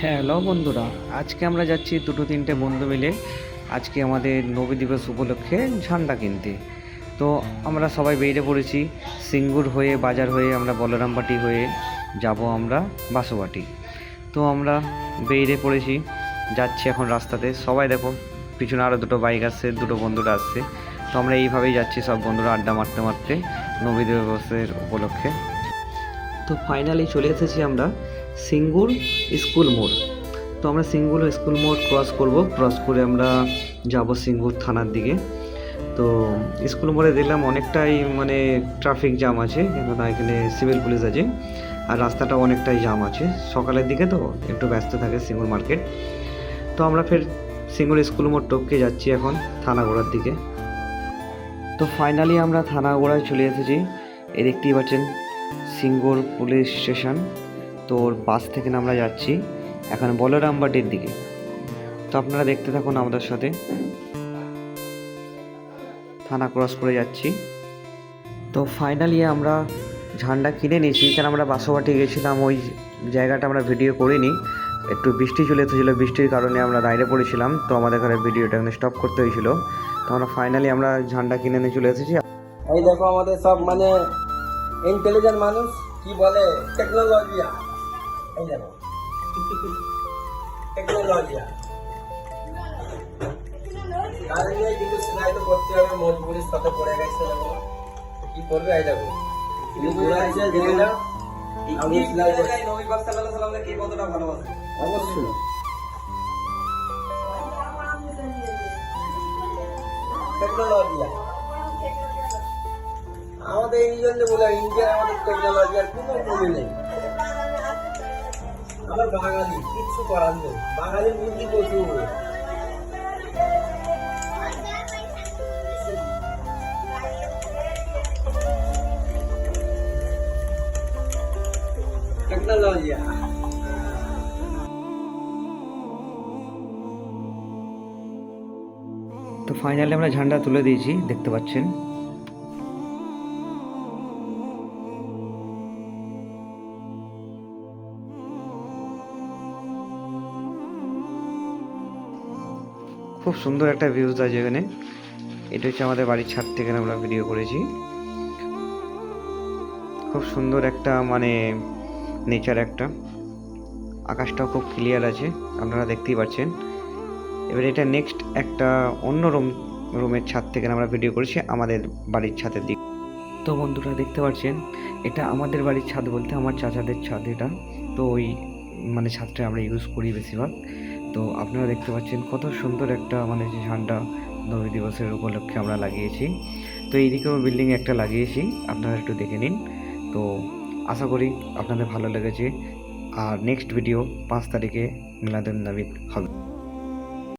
Hello বন্ধুরা, আজকে আমরা যাচ্ছি দুটো তিনটে বন্ধু মিলে আজকে আমাদের নবী দিবস উপলক্ষে ঝান্ডা কিনতে। তো আমরা সবাই বেরিয়ে পড়েছি সিঙ্গুর হয়ে, বাজার হয়ে, আমরা বলরামবাটি হয়ে যাব আমরা বাসুবাটি। তো আমরা বেরিয়ে পড়েছি, যাচ্ছি এখন রাস্তাতে। সবাই দেখো পিছনে আরও দুটো বাইক আসছে, দুটো বন্ধুরা আসছে। তো আমরা এইভাবেই যাচ্ছি সব বন্ধুরা আড্ডা মারতে মারতে নবী দিবসের উপলক্ষে। তো ফাইনালি চলে এসেছি আমরা সিঙ্গুর স্কুল মোড়। তো আমরা সিঙ্গুর স্কুল মোড় ক্রস করে আমরা যাব সিঙ্গুর থানার দিকে। তো স্কুল মোড়ে দেখলাম অনেকটাই মানে ট্রাফিক জ্যাম আছে, কেননা এখানে সিভিল পুলিশ আছে আর রাস্তাটা অনেকটাই জ্যাম আছে। সকালের দিকে তো একটু ব্যস্ত থাকে সিঙ্গুর মার্কেট। তো আমরা ফের সিঙ্গুর স্কুল মোড় টপকে যাচ্ছি এখন থানাগোড়ার দিকে। তো ফাইনালি আমরা থানাগোড়ায় চলে এসেছি। এই দেখতেই পাচ্ছেন সিঙ্গুর পুলিশ স্টেশন। তো ওর পাশ থেকে আমরা যাচ্ছি এখন বলরামবাটির দিকে। তো আপনারা দেখতে থাকুন আমাদের সাথে। থানা ক্রস করে যাচ্ছি। তো ফাইনালি আমরা ঝান্ডা কিনে নিয়েছি, কারণ আমরা বাসুবাটি গেছিলাম, ওই জায়গাটা আমরা ভিডিও করিনি। একটু বৃষ্টি চলে এসেছিলো, বৃষ্টির কারণে আমরা বাইরে পড়েছিলাম, তো আমাদের ঘরে ভিডিওটা স্টপ করতে হয়েছিল। তো আমরা ফাইনালি আমরা ঝান্ডা কিনে নিয়ে চলে এসেছি। এই দেখো আমাদের সব মানে ইন্টেলিজেন্ট মানুষ, কি বলে টেকনোলজিয়া। এই দেখো টেকনোলজিয়া তার নিয়ে কিন্তু সেলাই তো করতে হবে, মজবুরির সাথে পড়ে গেছে। দেখো কি করবে, এই দেখো আমি সেলাই করছি। নবী পাক সাল্লাল্লাহু আলাইহি ওয়াসাল্লামকে কে কতটা ভালোবাসে অবশ্যই। টেকনোলজিয়া আমাদের এই জন্য বলে ইন্ডিয়ার আমাদের টেকনোলজি আর কোনো কমি নেই। আমার বাঙালি কিচ্ছু করার নেই, বাঙালির বুদ্ধি প্রচুর। টেকনোলজিয়া তো ফাইনালি আমরা ঝান্ডা তুলে দিয়েছি, দেখতে পাচ্ছেন। খুব সুন্দর একটা ভিউজ আছে এখানে। এটা হচ্ছে আমাদের বাড়ির ছাদ থেকে আমরা ভিডিও করেছি। খুব সুন্দর একটা মানে নেচার, একটা আকাশটাও খুব ক্লিয়ার আছে, আপনারা দেখতেই পাচ্ছেন। এবার এটা নেক্সট একটা অন্য রুমের ছাদ থেকে আমরা ভিডিও করেছি আমাদের বাড়ির ছাদের দিকে। তো বন্ধুরা দেখতে পাচ্ছেন, এটা আমাদের বাড়ির ছাদ বলতে আমার চাচাদের ছাদ এটা। তো ওই মানে ছাদটা আমরা ইউজ করি বেশিরভাগ। তো আপনারা দেখতে পাচ্ছেন কত সুন্দর একটা মানে যে ঝান্ডা নবী দিবসের উপলক্ষে আমরা লাগিয়েছি। তো এইদিকেও বিল্ডিং একটা লাগিয়েছি, আপনারা একটু দেখে নিন। তো আশা করি আপনাদের ভালো লেগেছে। আর নেক্সট ভিডিও 5 তারিখে মিলাদুন নবী হবে।